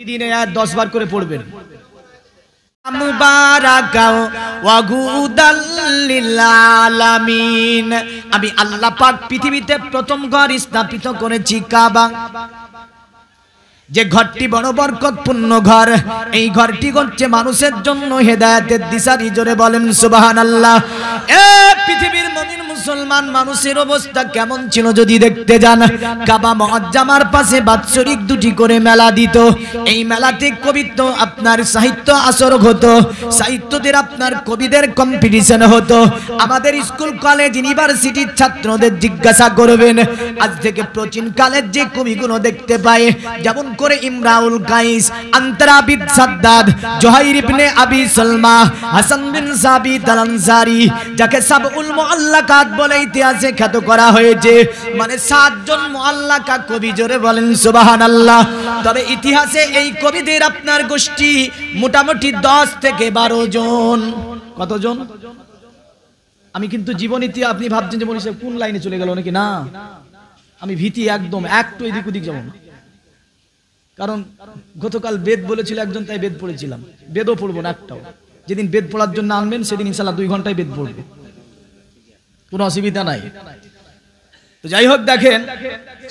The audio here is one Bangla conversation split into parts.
দিনে 10 বার করে পড়বেন। মুবারাকাও ওয়া গুদাল লিল আলামিন। আমি আল্লাহ পাক পৃথিবীতে প্রথম ঘর স্থাপিত করেছি কাবা, যে ঘরটি বড় বরকতপূর্ণ ঘর। এই ঘরটি হচ্ছে মানুষের জন্য হেদায়েতের দিশারি। জোরে বলেন সুবহানাল্লাহ। এ পৃথিবীর মুমিন মুসলমান মানুষের অবস্থা কেমন ছিল যদি দেখতে যান। কাবা মুআজ্জামার পাশে বাৎসরিক 2টি করে মেলা দিত। এই মেলাতে কবিত্ব আপনার সাহিত্য আসর হতো, সাহিত্যদের আপনার কবিদের কম্পিটিশন হতো। আমাদের স্কুল কলেজ ইউনিভার্সিটির ছাত্রদের জিজ্ঞাসা করবেন, আজ থেকে প্রাচীন কালের যে কবিগুলো দেখতে পায়, যেমন করে ইমরাউল কাইস, আন্তরা বিন সাদ্দাদ, জুহাইর ইবনে আবি সালমা, হাসান বিন সাবিত আল আনসারী, যাকে সাবউল মুআল্লাকাত বলে ইতিহাসে খ্যাত করা হয়েছে, মানে 7 জন মুআল্লাকা কবি। জোরে বলেন সুবহানাল্লাহ। তবে ইতিহাসে এই কবিদের আপনার গোষ্ঠী মোটামুটি 10 থেকে 12 জন। কতজন? আমি কিন্তু জীবনীতে আপনি ভাবছেন যে মনীষ কোন লাইনে চলে গেল নাকি, না, আমি ভীতি একদম একটু এদিক ওদিক যাব না। কারণ গতকাল বেদ বলেছিল একজন, তাই বেদ পড়েছিলাম। বেদও পড়বো না একটাও। যেদিন বেদ পড়ার জন্য আনবেন সেদিন ইনশাআল্লাহ 2 ঘন্টায় বেদ পড়বো, কোনো অসুবিধা নাই। তো যাই হোক, দেখেন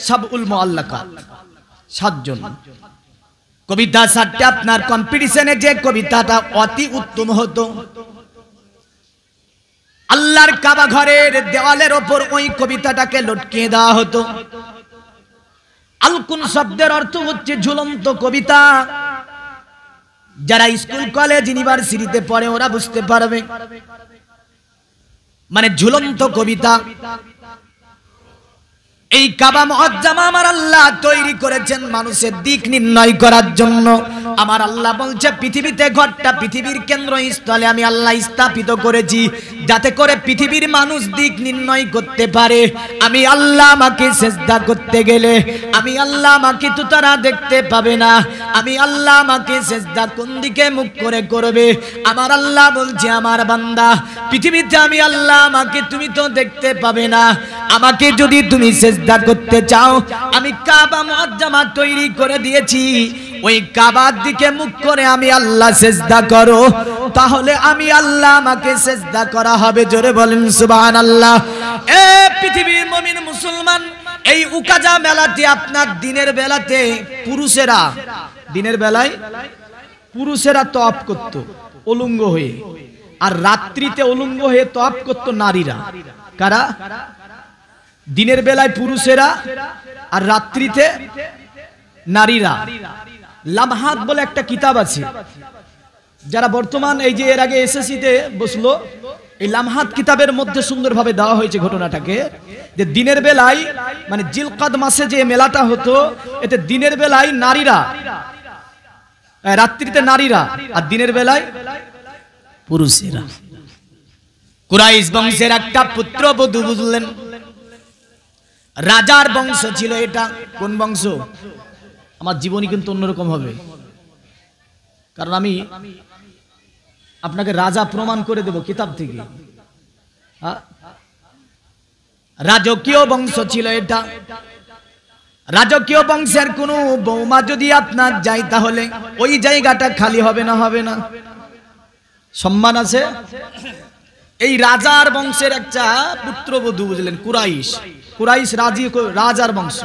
সাবউল মুআল্লাকাত 7 জন কবিতা। 7টা আপনার কম্পিটিশনে যে কবিতাটা অতি উত্তম হতো, আল্লাহর কাবা ঘরের দেওয়ালের ওপর ওই কবিতাটাকে লটকিয়ে দেওয়া হতো। আলকুন শব্দের অর্থ হচ্ছে ঝুলন্ত কবিতা। যারা স্কুল কলেজ ইউনিভার্সিটিতে পড়ে ওরা বুঝতে পারবে, মানে ঝুলন্ত কবিতা। এই কাবা মুআজ্জামা আমার আল্লাহ তৈরি করেছেন মানুষের দিক নির্ণয় করার জন্য। আমার আল্লাহ বলছে পৃথিবীতে ঘরটা পৃথিবীর কেন্দ্রস্থলে আমি আল্লাহ স্থাপিত করেছি, যাতে করে পৃথিবীর মানুষ দিক নির্ণয় করতে পারে। আমি আল্লাহ আমাকে সিজদা করতে গেলে আমি আল্লাহ আমাকে তো তারা দেখতে পাবে না। আমি আল্লাহ আমাকে সিজদা কোন দিকে মুখ করে করবে। আমার আল্লাহ বলছে আমার বান্দা, পৃথিবীতে আমি আল্লাহ আমাকে তুমি তো দেখতে পাবে না। আমাকে যদি তুমি সিজদা করতে চাও, আমি কাবা মুআজ্জামা তৈরি করে দিয়েছি, ওই কাবার দিকে মুখ করে আমি আল্লাহ সিজদা করো, তাহলে আমি আল্লাহ আমাকে সিজদা করা হবে। জোরে বলেন সুবহানাল্লাহ। এ পৃথিবীর মুমিন মুসলমান, এই উকাজা মেলাতে আপনার দিনের বেলাতে পুরুষেরা, দিনের বেলায় পুরুষেরা তওয়াফ করত উলঙ্গ হয়ে, আর রাত্রিতে উলঙ্গ হয়ে তওয়াফ করত নারীরা। কারা? দিনের বেলায় পুরুষেরা আর রাত্রিতে নারীরা। লামহাত বলে একটা কিতাব আছে, যারা বর্তমান এই যে এর আগে এসএসসিতে বসলো, এই লামহাত কিতাবের মধ্যে সুন্দরভাবে দেওয়া হয়েছে ঘটনাটাকে, যে দিনের বেলায় মানে জিলকাদ মাসে যে মেলাটা হতো, এতে দিনের বেলায় নারীরা, রাত্রিতে নারীরা, আর দিনের বেলায় পুরুষেরা। কুরাইশ বংশের একটা পুত্রবধূ, বুঝলেন, রাজার বংশ ছিল এটা। কোন বংশ? আমার জীবনী কিন্তু অন্যরকম হবে, কারণ আমি আপনাকে রাজা প্রমাণ করে দেব কিতাব থেকে। রাজকীয় বংশ ছিল এটা। রাজকীয় বংশের কোন বৌমা যদি আপনার যায়, তাহলে ওই জায়গাটা খালি হবে না? হবে না? সম্মান আছে। এই রাজার বংশের একটা পুত্রবধূ, বুঝলেন, কুরাইশ। কুরাইশ রাজার বংশ,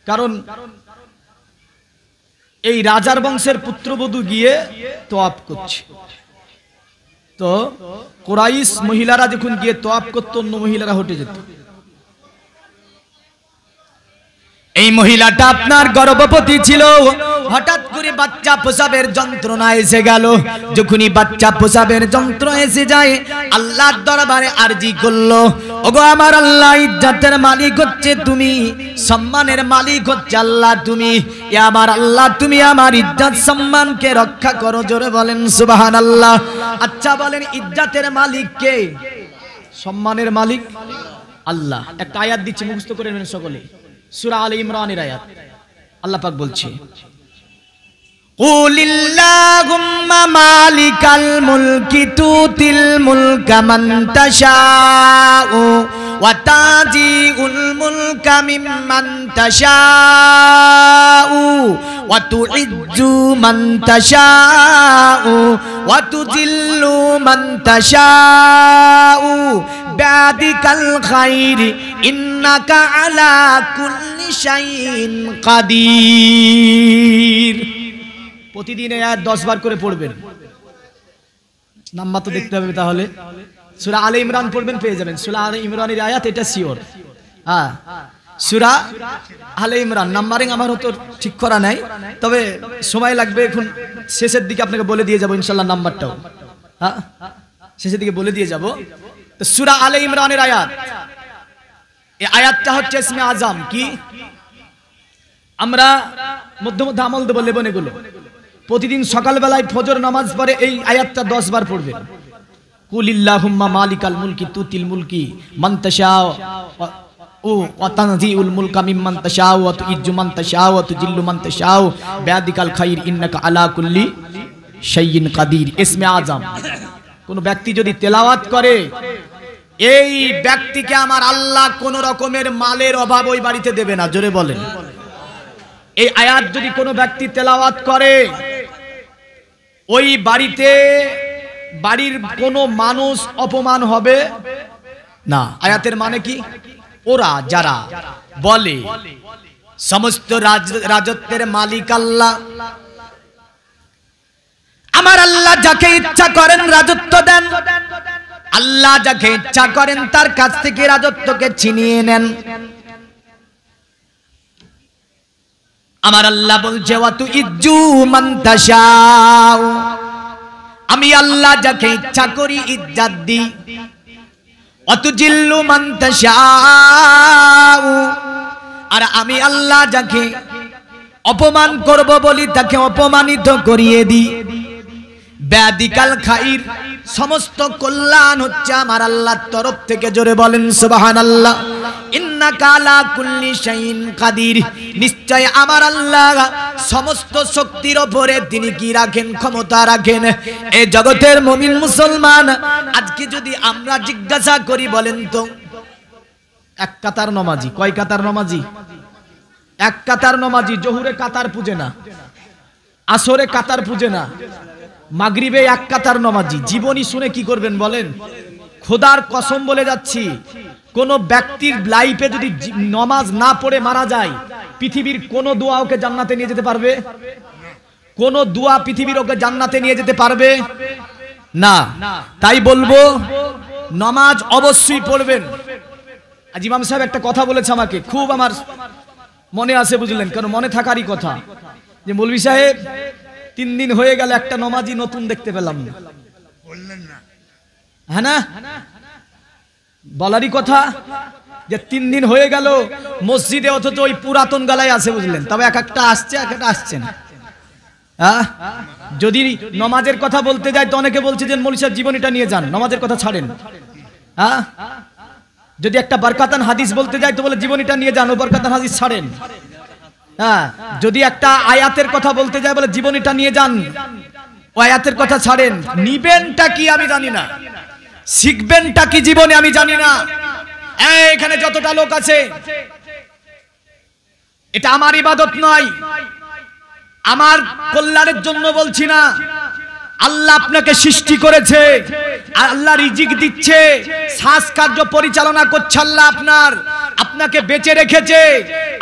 কারণ এই রাজার বংশের পুত্রবধূ গিয়ে তওয়াফ করছে। তো কুরাইশ মহিলারা যখন গিয়ে তওয়াফ করত, অন্য মহিলারা হটে যেত। এই মহিলাটা আপনার গর্ভবতী ছিল। হঠাৎ করে বাচ্চা প্রসবের যন্ত্রণা এসে গেল। যখনই বাচ্চা প্রসবের যন্ত্রণা এসে যায়, আল্লাহর দরবারে আরজি করলো, ওগো আমার আল্লাহ, ইজ্জতের মালিক হচ্ছে তুমি, সম্মানের মালিক হচ্ছে আল্লাহ তুমি। ইয়া আমার আল্লাহ, তুমি আমার ইজ্জত সম্মানকে রক্ষা করো। জোরে বলেন সুবহানাল্লাহ। আচ্ছা বলেন, ইজ্জতের মালিক কে? সম্মানের মালিক আল্লাহ। একটা আয়াত দিচ্ছি, মুখস্থ করে নেন সকলে। সূরা আলে ইমরানের আয়াত। আল্লাহ পাক বলছে, কুলিল্লাহুম্মা মালিকাল মুলকি তুতিল মুলকা মান তাশাউ ওয়া তাজিউল মুলকা মিম্মান তাশাউ ওয়া তুইজ্জু মান তাশাউ ওয়া তুযিল্লু মান তাশাউ বিয়াদিকাল খাইর ইন্নাকা আলা কুল্লি শাইইন কাদির। প্রতিদিন এই আয়াত 10 বার করে পড়বেন। নাম্বার তো দেখতে হবে, তাহলে সূরা আলে ইমরান পড়বেন, পেয়ে যাবেন। সূরা আলে ইমরানের আয়াত, এটা সিওর। হ্যাঁ, সূরা আলে ইমরান নাম্বারিং আমার তো ঠিক করা নাই, তবে সময় লাগবে। এখন শেষের দিকে আপনাকে বলে দিয়ে যাব ইনশাআল্লাহ নাম্বারটাও। হ্যাঁ, শেষের দিকে বলে দিয়ে যাব। তো সূরা আলে ইমরানের আয়াত, এই আয়াতটা হচ্ছে ইসমে আজম। কি আমরা মধ্যে মধ্যে আমল দেব, লেবন এগুলো প্রতিদিন সকালবেলায় ফজর নামাজ পড়ে এই আয়াতটা 10 বার পড়বেন। কুলিল্লাহুম্মা মালিকাল মুলকি তুতিল মুলকি মান তাশাউ ওয়া তানজিউল মুলকা মিম্মান তাশাউ ওয়া তুইজ্জু মান তাশাউ ওয়া তুজিল্লু মান তাশাউ বিয়াদিকাল খাইর ইন্নাকা আলা কুল্লি শাইইন কাদির। ইসমে আজম কোন ব্যক্তি যদি তেলাওয়াত করে, এই ব্যক্তিকে আমার আল্লাহ কোন রকমের মালের অভাব ওই বাড়িতে দেবে না। জোরে বলেন। এই আয়াত যদি কোনো ব্যক্তি তেলাওয়াত করে, ওই বাড়িতে বাড়ির কোনো মানুষ অপমান হবে না। আয়াতের মানে কি? ওরা যারা বলে সমস্ত রাজত্বের মালিক আল্লাহ, আমার আল্লাহ যাকে ইচ্ছা করেন রাজত্ব দেন, আল্লাহ যাকে ইচ্ছা করেন তার কাছ থেকে রাজত্বকে ছিনিয়ে নেন। আমার আল্লাহ বলছে ওয়া তুইজ্জু মান তাশাউ, আমি আল্লাহ যাকে ইচ্ছা করি ইজ্জত দিই। ওয়া তুজিল্লু মান তাশাউ, আর আমি আল্লাহ যাকে অপমান করব বলি তাকে অপমানিত করিয়ে দিই। বিয়াদিকাল খাইর, সমস্ত কল্যাণ হচ্ছে আমার আল্লাহর তরফ থেকে। জোরে বলেন সুবহানাল্লাহ। ইন্নাকা আলা কুল্লি শাইইন কাদির, নিশ্চয় আমার আল্লাহ সমস্ত শক্তির উপরে তিনি কি রাখেন? ক্ষমতা রাখেন। এই জগতের মুমিন মুসলমান, আজকে যদি আমরা জিজ্ঞাসা করি, বলেন তো এক কাতার নামাজি, কয় কাতার নামাজি? এক কাতার নামাজি। জোহরে কাতার পূজে না, আসরে কাতার পূজে না, মাগরিবে এক কাতার নামাজি। জীবনী শুনে কি করবেন বলেন? খোদার কসম বলে যাচ্ছি, কোন ব্যক্তির লাইফে যদি নামাজ না পড়ে মারা যায়, পৃথিবীর কোন দোয়া ওকে জান্নাতে নিয়ে যেতে পারবে? কোন দোয়া পৃথিবীর ওকে জান্নাতে নিয়ে যেতে পারবে না। তাই বলবো নামাজ অবশ্যই পড়বেন। আজ ইমাম সাহেব একটা কথা বলেছে আমাকে, খুব আমার মনে আছে, বুঝলেন? কারণ মনে থাকারই কথা, যে মৌলভী সাহেব 3 দিন হয়ে গেল একটা নামাজি নতুন দেখতে পেলাম না। বললেন না? হ্যাঁ না, বলারই কথা যে 3 দিন হয়ে গেল মসজিদে, অথচ ওই পুরাতন গালায় আছে, বুঝলেন? তবে এক একটা আসছে, এক একটা আসছে না। হ্যাঁ, যদি নামাজের কথা বলতে যায় তো অনেকে বলছে যে মৌলভী সাহেব জীবনীটা নিয়ে যান, নামাজের কথা ছাড়েন। হ্যাঁ, যদি একটা বরকাতান হাদিস বলতে যায় তো বলে জীবনীটা নিয়ে যান, ও বরকাতান হাদিস ছাড়েন। হ্যাঁ, যদি একটা আয়াতের কথা বলতে যায় বলে জীবনীটা নিয়ে যান, ও আয়াতের কথা ছাড়েন। নিবেনটা কি আমি জানি না, শিখবেনটা কি জীবনে আমি জানি না। এখানে যতটা লোক আছে, এটা আমার ইবাদত নয়, আমার কল্যাণের জন্য বলছি না। আল্লাহ আপনাকে সৃষ্টি করেছে, আল্লাহ রিজিক দিচ্ছে, শ্বাস কার্য পরিচালনা করছে আল্লাহ, আপনাকে বেঁচে রেখেছে।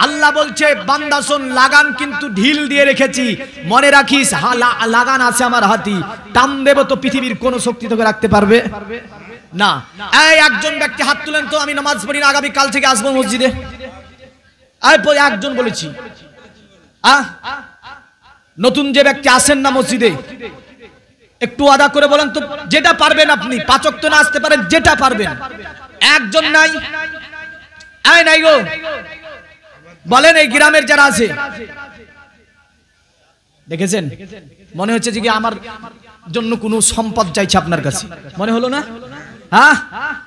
আল্লাহ বলছে বান্দা শোন, লাগান কিন্তু ঢিল দিয়ে রেখেছি, মনে রাখিস লাগান আছে আমার হাতি, টান দেব তো পৃথিবীর কোন শক্তি তোকে রাখতে পারবে না। এই একজন ব্যক্তি হাত তুলেন তো, আমি নামাজ পড়ি না, আগামী কাল থেকে আসবো মসজিদে। একজন বলেছি। নতুন যে ব্যক্তি আসেন না মসজিদে, একটু আদা করে বলেন তো, যেটা পারবেন আপনি, 5 ওয়াক্ত না আসতে পারেন, যেটা পারবেন। একজন নাই, নাই গো, বলেন এই গ্রামের যারা আছে। দেখেছেন, মনে হচ্ছে যে আমার জন্য কোনো সম্পদ চাইছে আপনার কাছে, মনে হলো না? হ্যাঁ,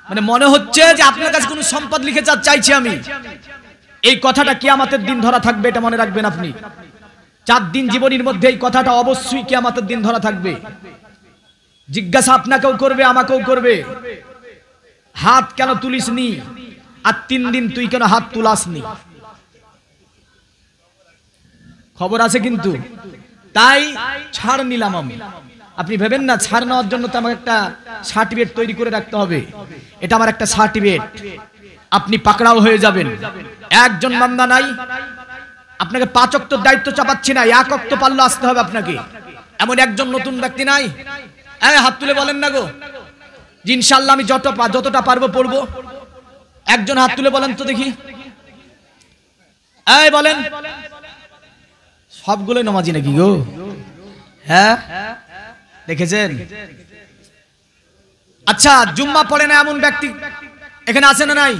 মানে মনে হচ্ছে যে আপনার কাছে কোনো সম্পদ লিখে চাইছি আমি। এই কথাটা কিয়ামতের দিন ধরা থাকবে, এটা মনে রাখবেন আপনি। 4 দিন জীবনের মধ্যে এই কথাটা অবশ্যই কিয়ামতের দিন ধরা থাকবে। জিজ্ঞাসা আপনাকেও করবে, আমাকেও করবে, হাত কেন তুলিসনি, আর 3 দিন তুই কেন হাত তুলাসনি? খবর আছে কিন্তু। তাই ছাড় নিলাম আমি। আপনি ভেবেন না ছাড় নেওয়ার জন্য তো আমাকে একটা সার্টিফিকেট তৈরি করে রাখতে হবে। এটা আমার একটা সার্টিফিকেট, আপনি পাকড়াও হয়ে যাবেন। একজন বান্দা নাই, আপনাকে 5 ওয়াক্ত দায়িত্ব চাপাচ্ছি না, 1 ওয়াক্ত পারলে আসতে হবে আপনাকে। এমন একজন নতুন ব্যক্তি নাই? এই হাত তুলে বলেন না গো যে ইনশাআল্লাহ আমি যতটা পারবো পড়বো। একজন হাত তুলে বলেন তো দেখি। এই বলেন। সবগুলোই নামাজি নাকি গো? হ্যাঁ দেখেছেন? আচ্ছা, জুম্মা পড়ে না এমন ব্যক্তি এখানে আছে না নাই?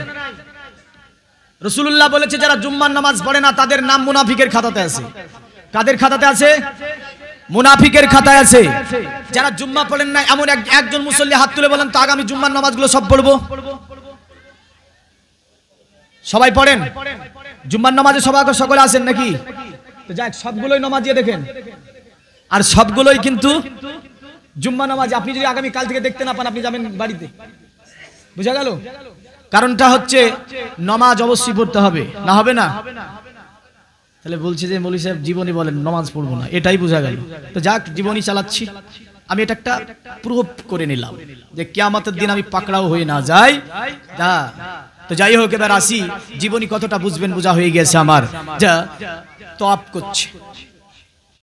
রাসূলুল্লাহ বলেছে যারা জুম্মার নামাজ পড়ে না তাদের নাম মুনাফিকের খাতাতে আছে। কাদের খাতাতে আছে? মুনাফিকের খাতায় আছে। যারা জুম্মা পড়েন না এমন একজন মুসল্লি হাত তুলে বলেন তো আগামী জুম্মার নামাজগুলো সব পড়বো। সবাই পড়েন? জুম্মার নামাজে সবাই সকলে আসেন নাকি? তো যাক, সবগুলোই নামাজিয়ে দেখেন। আর সবগুলোই কিন্তু জুম্মা নামাজ। আপনি যদি আগামী কাল থেকে দেখতে না পান আপনি যাবেন বাড়িতে। বুঝা গেল? কারণটা হচ্ছে নামাজ অবশ্যই পড়তে হবে, না হবে না? তাহলে বলছি যে মৌলভী সাহেব জীবনী বলেন নামাজ পড়বো না, এটাই বোঝা গেল। তো যাক, জীবনী চালাচ্ছি আমি, এটা একটা প্রুফ করে নিলাম যে কিয়ামতের দিন আমি পাকড়াও হয়ে না যাই। তো যাই হোক, এবার আসি জীবনী কতটা বুঝবেন বোঝা হয়ে গেছে আমার। যা তওয়াব করছে।